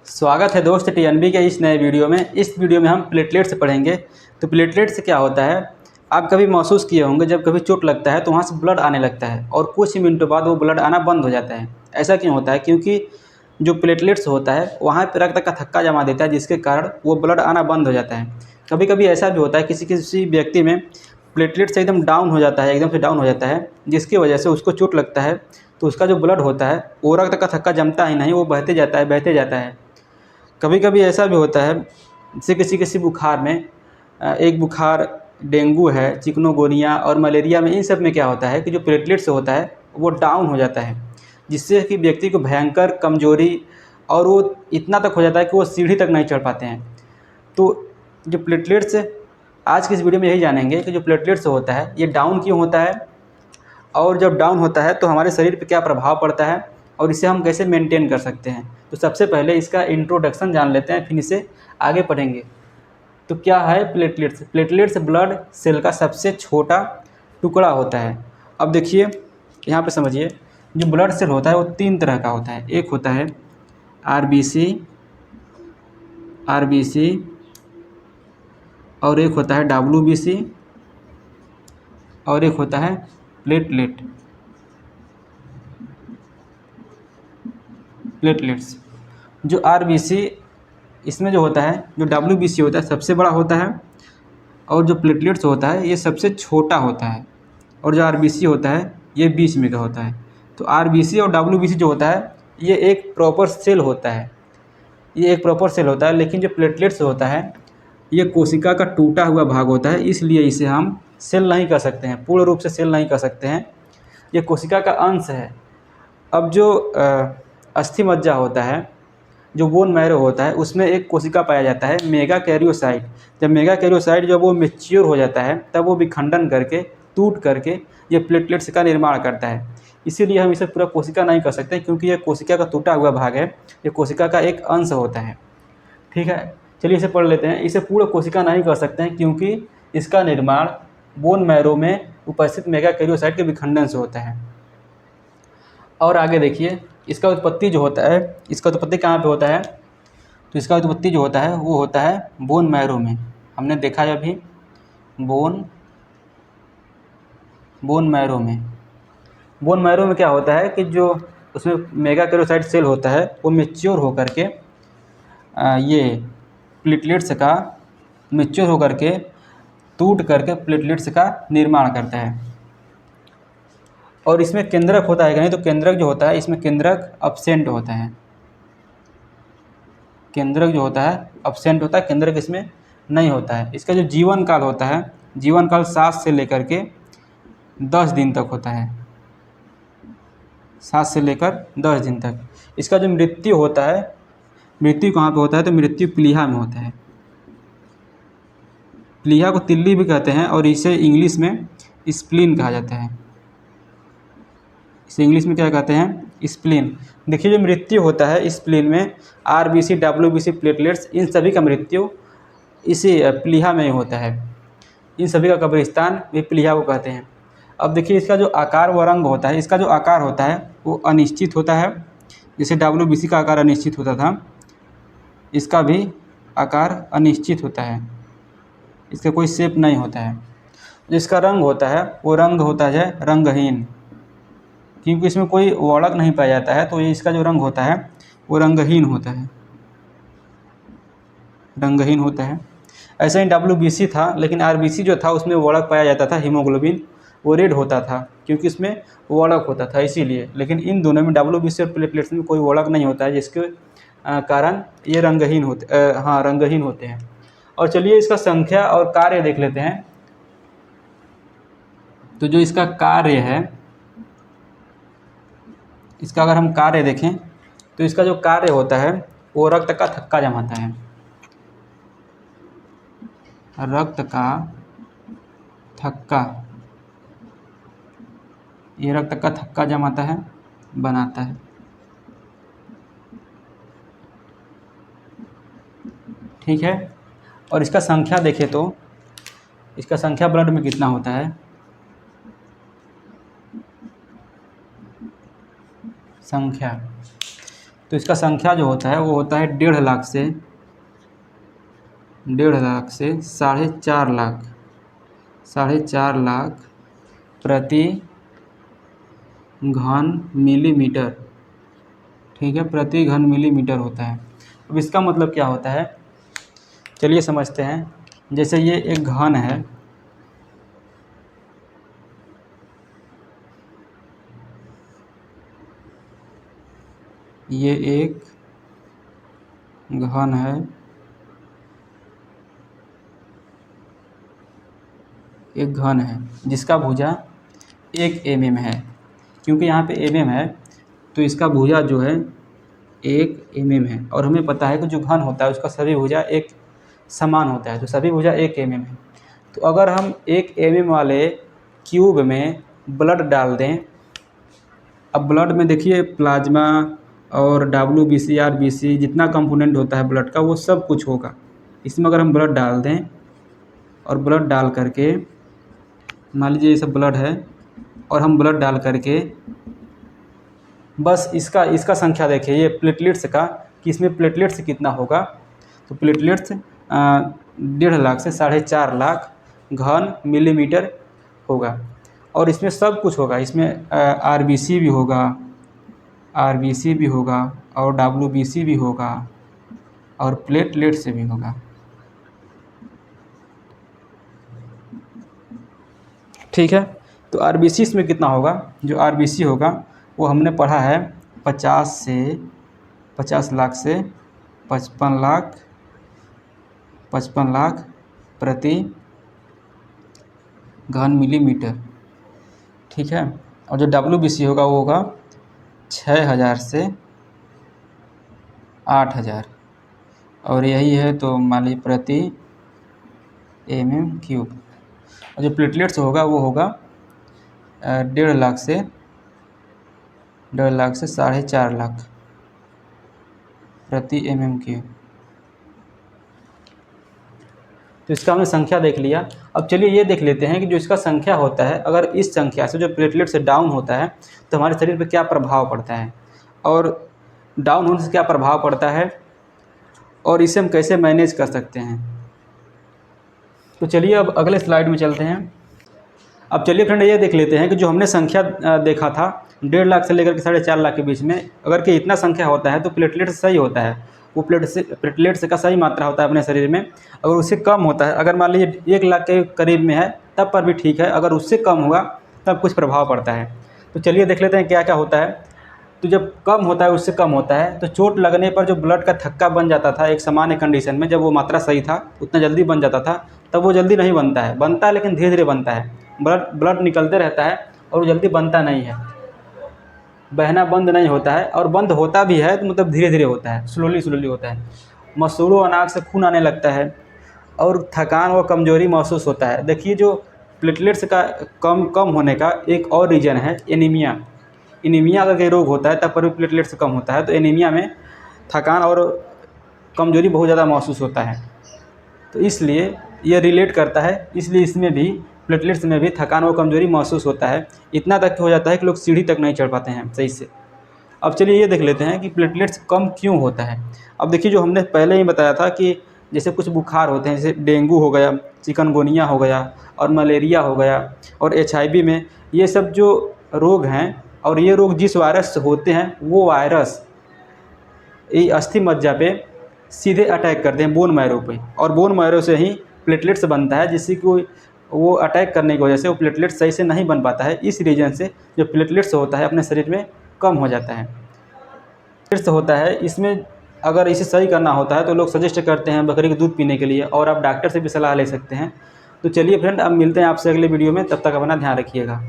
स्वागत है दोस्त टीएनबी के इस नए वीडियो में। इस वीडियो में हम प्लेटलेट्स पढ़ेंगे। तो प्लेटलेट्स क्या होता है, आप कभी महसूस किए होंगे जब कभी चोट लगता है तो वहाँ से ब्लड आने लगता है और कुछ ही मिनटों बाद वो ब्लड आना बंद हो जाता है। ऐसा क्यों होता है? क्योंकि जो प्लेटलेट्स होता है वहाँ पर रक्त का थक्का जमा देता है, जिसके कारण वो ब्लड आना बंद हो जाता है। कभी कभी ऐसा भी होता है किसी किसी व्यक्ति में प्लेटलेट्स एकदम डाउन हो जाता है, एकदम से डाउन हो जाता है, जिसकी वजह से उसको चोट लगता है तो उसका जो ब्लड होता है वो रक्त का थक्का जमता ही नहीं, वो बहते जाता है बहते जाता है। कभी कभी ऐसा भी होता है जैसे किसी किसी बुखार में, एक बुखार डेंगू है, चिकनगुनिया और मलेरिया में, इन सब में क्या होता है कि जो प्लेटलेट्स होता है वो डाउन हो जाता है, जिससे कि व्यक्ति को भयंकर कमजोरी और वो इतना तक हो जाता है कि वो सीढ़ी तक नहीं चढ़ पाते हैं। तो जो प्लेटलेट्स, आज की इस वीडियो में यही जानेंगे कि जो प्लेटलेट्स होता है ये डाउन क्यों होता है, और जब डाउन होता है तो हमारे शरीर पे क्या प्रभाव पड़ता है और इसे हम कैसे मेंटेन कर सकते हैं। तो सबसे पहले इसका इंट्रोडक्शन जान लेते हैं, फिर इसे आगे पढ़ेंगे। तो क्या है प्लेटलेट्स? प्लेटलेट्स ब्लड सेल का सबसे छोटा टुकड़ा होता है। अब देखिए यहाँ पे समझिए, जो ब्लड सेल होता है वो तीन तरह का होता है। एक होता है आरबीसी और एक होता है डब्ल्यूबीसी और एक होता है प्लेटलेट्स। जो आरबीसी, इसमें जो होता है, जो डब्ल्यूबीसी होता है सबसे बड़ा होता है, और जो प्लेटलेट्स होता है ये सबसे छोटा होता है, और जो आरबीसी होता है ये बीच में का होता है। तो आरबीसी और डब्ल्यूबीसी जो होता है ये एक प्रॉपर सेल होता है, ये एक प्रॉपर सेल होता है। लेकिन जो प्लेटलेट्स होता है ये कोशिका का टूटा हुआ भाग होता है, इसलिए इसे हम सेल नहीं कर सकते हैं, पूर्ण रूप से सेल नहीं कर सकते हैं। ये कोशिका का अंश है। अब जो अस्थि मज्जा होता है, जो बोन मैरो होता है, उसमें एक कोशिका पाया जाता है मेगा कैरियोसाइट। जब मेगा कैरियोसाइट जब वो मैच्योर हो जाता है तब वो विखंडन करके, टूट करके ये प्लेटलेट्स का निर्माण करता है। इसीलिए हम इसे पूरा कोशिका नहीं कर सकते, क्योंकि ये कोशिका का टूटा हुआ भाग है, ये कोशिका का एक अंश होता है। ठीक है, चलिए इसे पढ़ लेते हैं। इसे पूरा कोशिका नहीं कर सकते हैं क्योंकि इसका निर्माण बोन मैरो में उपस्थित मेगा कैरियोसाइट के विखंडन से होता है। और आगे देखिए, इसका उत्पत्ति जो होता है, इसका उत्पत्ति कहाँ पे होता है? तो इसका उत्पत्ति जो होता है वो होता है बोन मैरो में। हमने देखा है अभी बोन मैरो में क्या होता है कि जो उसमें मेगा कैरियोसाइट सेल होता है वो मैच्योर होकर के ये प्लेटलेट्स का मैच्योर होकर के टूट करके प्लेटलेट्स का निर्माण करता है। और इसमें केंद्रक होता है कि नहीं? तो केंद्रक जो होता है, इसमें केंद्रक अब्सेंट होता है। केंद्रक जो होता है अब्सेंट होता है, केंद्रक इसमें नहीं होता है। इसका जो जीवन काल होता है, जीवन काल 7 से लेकर के 10 दिन तक होता है, 7 से लेकर 10 दिन तक। इसका जो मृत्यु होता है, मृत्यु कहाँ पे होता है? तो मृत्यु प्लीहा में होता है। प्लीहा को तिल्ली भी कहते हैं और इसे इंग्लिश में स्प्लीन कहा जाता है। इसे इंग्लिश में क्या कहते हैं? स्प्लीन। देखिए जो मृत्यु होता है स्प्लीन में, आरबीसी, डब्ल्यूबीसी, प्लेटलेट्स, इन सभी का मृत्यु इसी प्लीहा में ही होता है। इन सभी का कब्रिस्तान भी प्लीहा को कहते हैं। अब देखिए इसका जो आकार व रंग होता है, इसका जो आकार होता है वो अनिश्चित होता है। जैसे डब्ल्यूबीसी का आकार अनिश्चित होता था, इसका भी आकार अनिश्चित होता है, इसका कोई शेप नहीं होता है। जिसका रंग होता है वो रंग होता है रंगहीन, क्योंकि इसमें कोई वर्णक नहीं पाया जाता है, तो ये इसका जो रंग होता है वो रंगहीन होता है, रंगहीन होता है। ऐसा ही डब्ल्यूबीसी था, लेकिन आरबीसी जो था उसमें वर्णक पाया जाता था, हीमोग्लोबिन, वो रेड होता था क्योंकि इसमें वर्णक होता था इसीलिए। लेकिन इन दोनों में, डब्ल्यूबीसी और प्लेटलेट्स में, कोई वर्णक नहीं होता है, जिसके कारण ये रंगहीन होते हैं। और चलिए इसका संख्या और कार्य देख लेते हैं। तो जो इसका कार्य है, इसका अगर हम कार्य देखें तो इसका जो कार्य होता है वो रक्त का थक्का जमाता है, रक्त का थक्का, ये रक्त का थक्का जमाता है, बनाता है। ठीक है, और इसका संख्या देखें तो इसका संख्या ब्लड में कितना होता है? संख्या, तो तो इसका संख्या जो होता है वो होता है 1.5 लाख से 4.5 लाख, 4.5 लाख प्रति घन मिलीमीटर। ठीक है, प्रति घन मिलीमीटर होता है। अब इसका मतलब क्या होता है, चलिए समझते हैं। जैसे ये एक घन है, ये एक घन है, एक घन है जिसका भुजा 1 mm है। क्योंकि यहाँ पे mm है तो इसका भुजा जो है 1 mm है, और हमें पता है कि जो घन होता है उसका सभी भुजा एक समान होता है, तो सभी भुजा 1 mm है। तो अगर हम 1 mm वाले क्यूब में ब्लड डाल दें, अब ब्लड में देखिए प्लाज्मा और WBC RBC जितना कंपोनेंट होता है ब्लड का वो सब कुछ होगा। इसमें अगर हम ब्लड डाल दें और ब्लड डाल करके, मान लीजिए ये सब ब्लड है और हम ब्लड डाल करके बस इसका संख्या देखिए, ये प्लेटलेट्स का, कि इसमें प्लेटलेट्स कितना होगा। तो प्लेटलेट्स 1.5 लाख से 4.5 लाख घन मिलीमीटर होगा, और इसमें सब कुछ होगा। इसमें RBC भी होगा, RBC भी होगा, और WBC भी होगा, और प्लेटलेट्स भी होगा। ठीक है, तो RBC इसमें कितना होगा, जो RBC होगा वो हमने पढ़ा है 50 लाख से 55 लाख प्रति घन मिलीमीटर। ठीक है, और जो WBC होगा वो होगा 6000 से 8000, और यही है तो मान लीजिए प्रति mm³। और जो प्लेटलेट्स होगा वो होगा 1.5 लाख से 4.5 लाख प्रति mm³। तो इसका हमने संख्या देख लिया। अब चलिए ये देख लेते हैं कि जो इसका संख्या होता है, अगर इस संख्या से जो प्लेटलेट से डाउन होता है तो हमारे शरीर पे क्या प्रभाव पड़ता है, और डाउन होने से क्या प्रभाव पड़ता है, और इसे हम कैसे मैनेज कर सकते हैं। तो चलिए अब अगले स्लाइड में चलते हैं। अब चलिए फ्रेंड ये देख लेते हैं कि जो हमने संख्या देखा था 1.5 लाख से लेकर के 4.5 लाख के बीच में, अगर कि इतना संख्या होता है तो प्लेटलेट्स सही होता है, वो प्लेटलेट्स का सही मात्रा होता है अपने शरीर में। अगर उससे कम होता है, अगर मान लीजिए 1 लाख के करीब में है तब पर भी ठीक है, अगर उससे कम होगा तब कुछ प्रभाव पड़ता है। तो चलिए देख लेते हैं क्या क्या होता है। तो जब कम होता है, उससे कम होता है, तो चोट लगने पर जो ब्लड का थक्का बन जाता था एक सामान्य कंडीशन में, जब वो मात्रा सही था उतना जल्दी बन जाता था, तब वो जल्दी नहीं बनता है लेकिन धीरे धीरे बनता है। ब्लड निकलते रहता है और वो जल्दी बनता नहीं है, बहना बंद नहीं होता है, और बंद होता भी है तो मतलब धीरे धीरे होता है, स्लोली होता है। मसूड़ों और नाक से खून आने लगता है, और थकान व कमजोरी महसूस होता है। देखिए जो प्लेटलेट्स का कम होने का एक और रीज़न है एनीमिया। एनीमिया अगर कोई रोग होता है तब पर भी प्लेटलेट्स कम होता है, तो एनीमिया में थकान और कमजोरी बहुत ज़्यादा महसूस होता है। तो इसलिए ये रिलेट करता है, इसलिए इसमें भी प्लेटलेट्स में भी थकान और कमजोरी महसूस होता है। इतना तक हो जाता है कि लोग सीढ़ी तक नहीं चढ़ पाते हैं सही से। अब चलिए ये देख लेते हैं कि प्लेटलेट्स कम क्यों होता है। अब देखिए जो हमने पहले ही बताया था कि जैसे कुछ बुखार होते हैं, जैसे डेंगू हो गया, चिकनगुनिया हो गया, और मलेरिया हो गया, और HIV में, ये सब जो रोग हैं, और ये रोग जिस वायरस से होते हैं वो वायरस ये अस्थि मज्जा पे सीधे अटैक करते हैं, बोन मैरो पे, और बोन मैरो से ही प्लेटलेट्स बनता है, जिससे कि वो अटैक करने की वजह से वो प्लेटलेट्स सही से नहीं बन पाता है। इस रीजन से जो प्लेटलेट्स होता है अपने शरीर में कम हो जाता है। प्लेटलेट्स होता है इसमें, अगर इसे सही करना होता है तो लोग सजेस्ट करते हैं बकरी का दूध पीने के लिए, और आप डॉक्टर से भी सलाह ले सकते हैं। तो चलिए फ्रेंड, अब मिलते हैं आपसे अगले वीडियो में, तब तक अपना ध्यान रखिएगा।